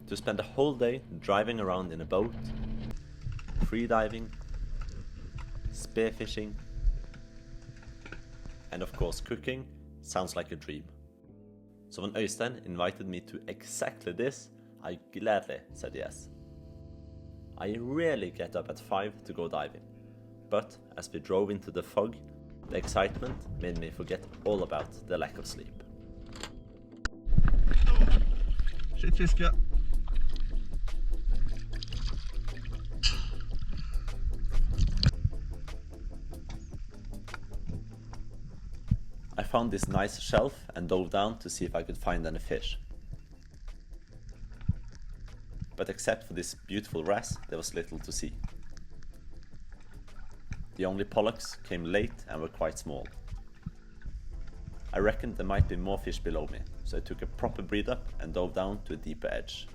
To spend a whole day driving around in a boat, freediving, spearfishing, and of course cooking sounds like a dream. So when Øystein invited me to exactly this, I gladly said yes. I rarely get up at 5 to go diving, but as we drove into the fog, the excitement made me forget all about the lack of sleep. Shit fiske. I found this nice shelf and dove down to see if I could find any fish. But except for this beautiful wrasse, there was little to see. The only pollocks came late and were quite small. I reckoned there might be more fish below me, so I took a proper breathe up and dove down to a deeper edge.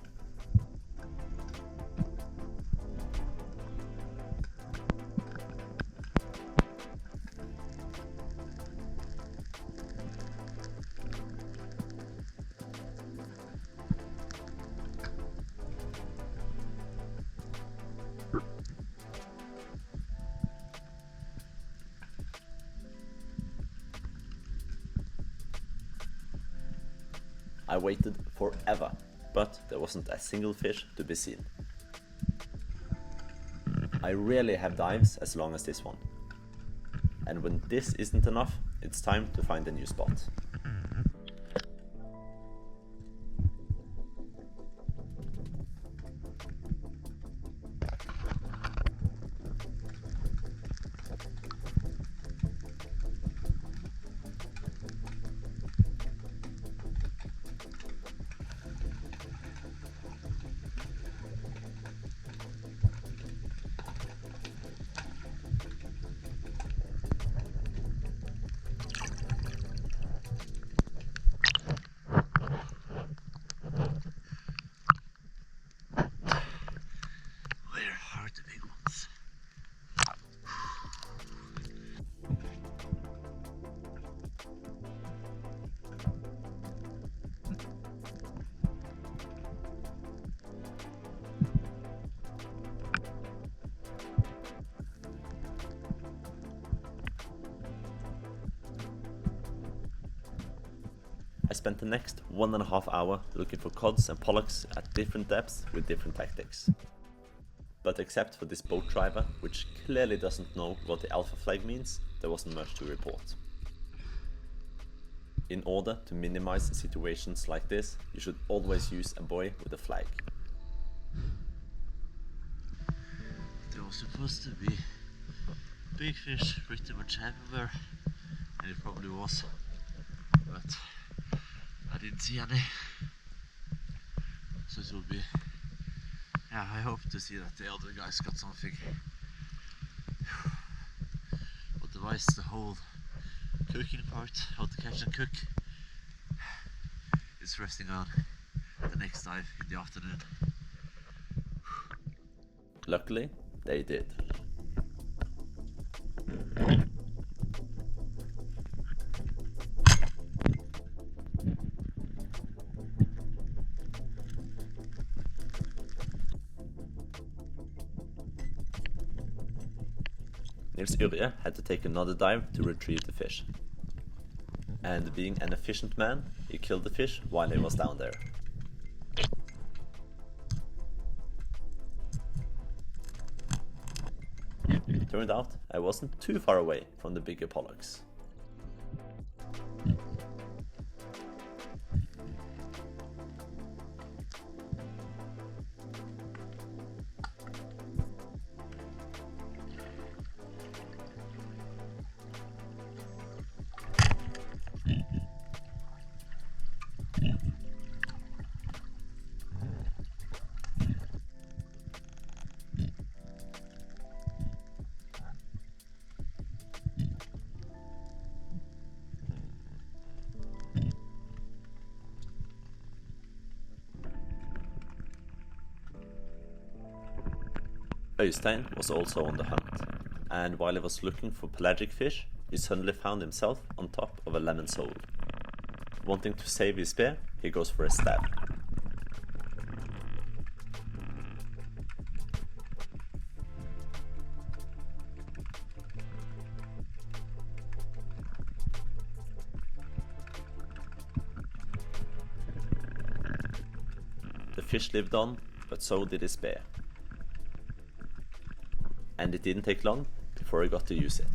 I waited forever, but there wasn't a single fish to be seen. I rarely have dives as long as this one. And when this isn't enough, it's time to find a new spot. I spent the next 1.5 hours looking for cods and pollocks at different depths with different tactics. But except for this boat driver, which clearly doesn't know what the alpha flag means, there wasn't much to report. In order to minimize situations like this, you should always use a buoy with a flag. There was supposed to be big fish pretty much everywhere, and it probably was, but I didn't see any. So it will be, yeah, I hope to see that the other guys got something. Otherwise the whole cooking part, how to catch and cook, is resting on the next dive in the afternoon. Luckily, they did. Nils-Yrjes had to take another dive to retrieve the fish. And being an efficient man, he killed the fish while he was down there. Turned out I wasn't too far away from the bigger pollocks. Øystein was also on the hunt, and while he was looking for pelagic fish, he suddenly found himself on top of a lemon sole. Wanting to save his spear, he goes for a stab. The fish lived on, but so did his spear. And it didn't take long before I got to use it.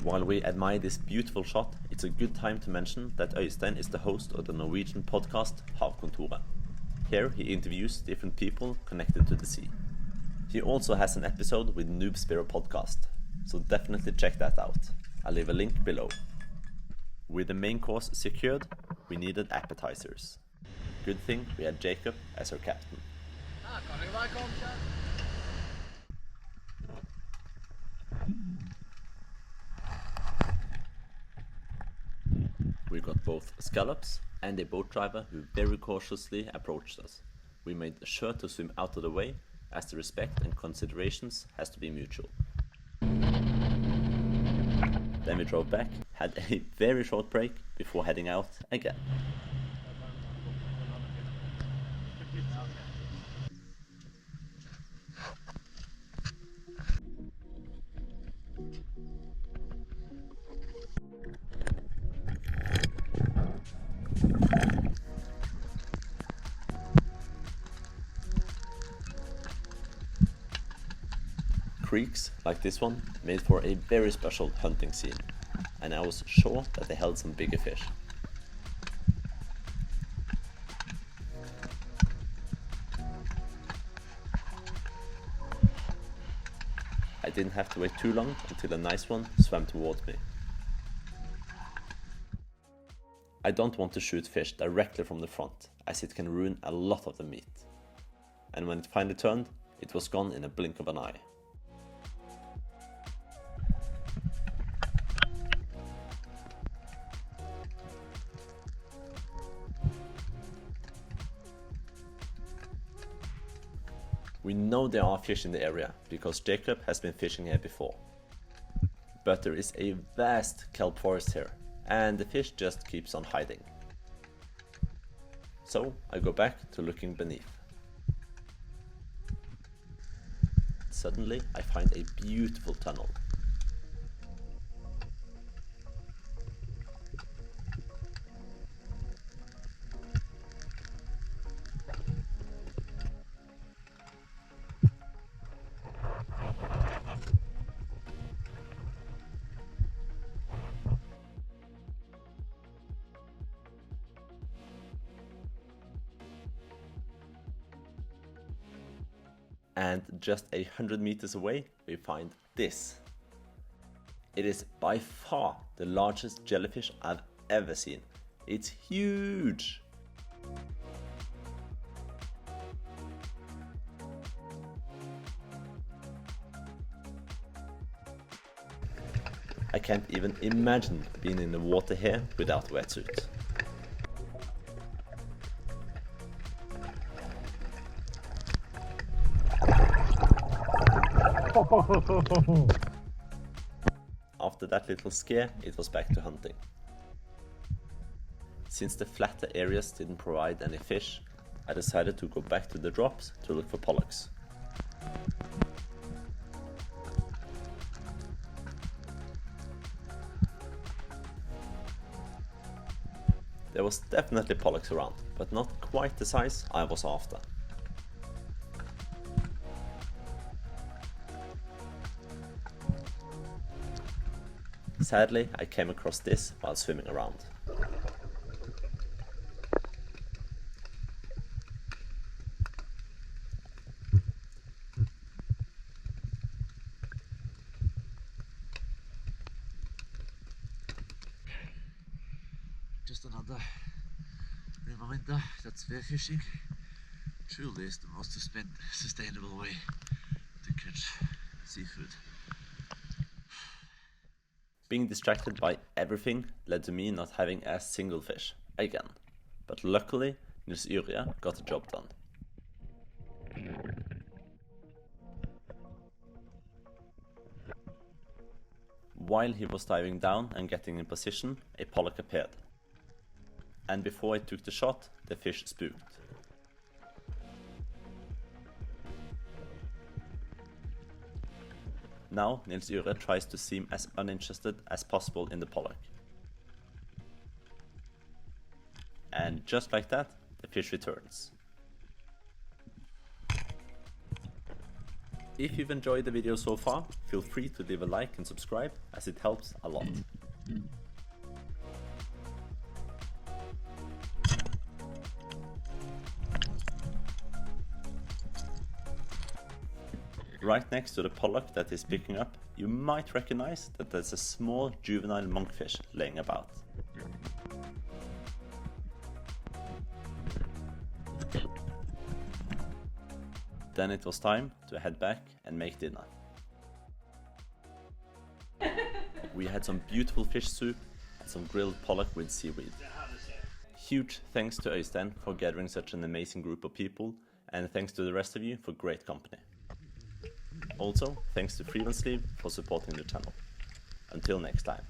While we admire this beautiful shot, it's a good time to mention that Øystein is the host of the Norwegian podcast Havkontoret. Here he interviews different people connected to the sea. He also has an episode with Noob Spearo Podcast, so definitely check that out. I'll leave a link below. With the main course secured, we needed appetizers. Good thing we had Jacob as our captain. We got both scallops and a boat driver who very cautiously approached us. We made sure to swim out of the way, as the respect and considerations has to be mutual. Then we drove back, had a very short break before heading out again. Creeks like this one made for a very special hunting scene, and I was sure that they held some bigger fish. I didn't have to wait too long until a nice one swam towards me. I don't want to shoot fish directly from the front, as it can ruin a lot of the meat. And when it finally turned, it was gone in a blink of an eye. We know there are fish in the area because Jacob has been fishing here before. But there is a vast kelp forest here, and the fish just keeps on hiding. So I go back to looking beneath. Suddenly I find a beautiful tunnel. And just 100 meters away, we find this. It is by far the largest jellyfish I've ever seen. It's huge! I can't even imagine being in the water here without a wetsuit. After that little scare, it was back to hunting. Since the flatter areas didn't provide any fish, I decided to go back to the drops to look for pollocks. There was definitely pollocks around, but not quite the size I was after. Sadly, I came across this while swimming around. Just another reminder that spearfishing truly is the most sustainable way to catch seafood. Being distracted by everything led to me not having a single fish, again. But luckily, Nils-Yrjes got the job done. While he was diving down and getting in position, a pollock appeared. And before I took the shot, the fish spooked. Now Nils-Yrjes tries to seem as uninterested as possible in the pollock. And just like that, the fish returns. If you've enjoyed the video so far, feel free to leave a like and subscribe, as it helps a lot. Right next to the pollock that is picking up, you might recognize that there's a small juvenile monkfish laying about. Then it was time to head back and make dinner. We had some beautiful fish soup and some grilled pollock with seaweed. Huge thanks to Øystein for gathering such an amazing group of people, and thanks to the rest of you for great company. Also, thanks to Freelance Sleeve for supporting the channel. Until next time.